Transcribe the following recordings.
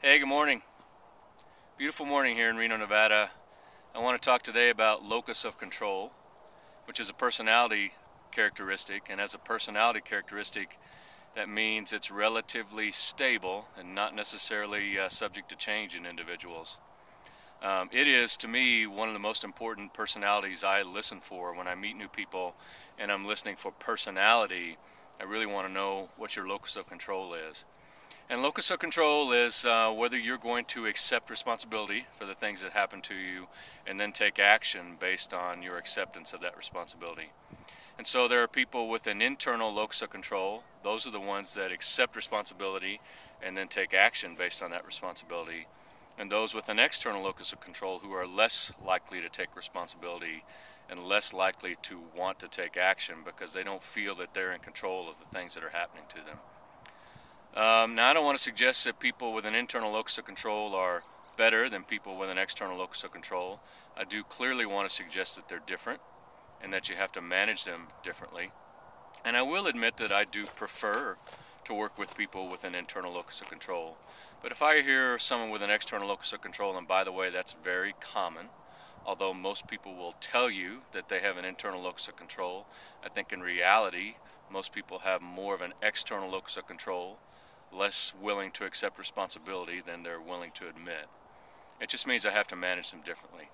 Hey, good morning. Beautiful morning here in Reno, Nevada. I want to talk today about locus of control, which is a personality characteristic, and as a personality characteristic, that means it's relatively stable and not necessarily subject to change in individuals. It is, to me, one of the most important personalities I listen for when I meet new people and I'm listening for personality. I really want to know what your locus of control is. And locus of control is whether you're going to accept responsibility for the things that happen to you and then take action based on your acceptance of that responsibility. And so there are people with an internal locus of control. Those are the ones that accept responsibility and then take action based on that responsibility. And those with an external locus of control who are less likely to take responsibility and less likely to want to take action because they don't feel that they're in control of the things that are happening to them. Now, I don't want to suggest that people with an internal locus of control are better than people with an external locus of control. I do clearly want to suggest that they're different and that you have to manage them differently. And I will admit that I do prefer to work with people with an internal locus of control. But if I hear someone with an external locus of control, and by the way, that's very common, although most people will tell you that they have an internal locus of control, I think in reality, most people have more of an external locus of control, less willing to accept responsibility than they're willing to admit. It just means I have to manage them differently.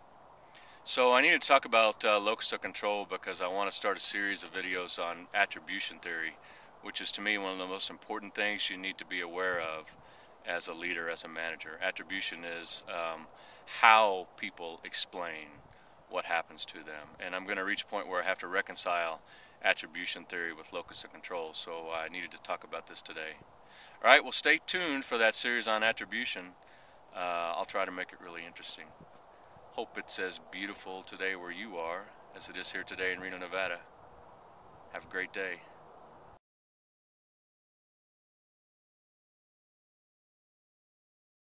So I need to talk about locus of control because I want to start a series of videos on attribution theory, which is to me one of the most important things you need to be aware of as a leader, as a manager. Attribution is how people explain what happens to them. And I'm going to reach a point where I have to reconcile attribution theory with locus of control, so I needed to talk about this today. All right, well, stay tuned for that series on attribution. I'll try to make it really interesting. Hope it's as beautiful today where you are as it is here today in Reno, Nevada. Have a great day.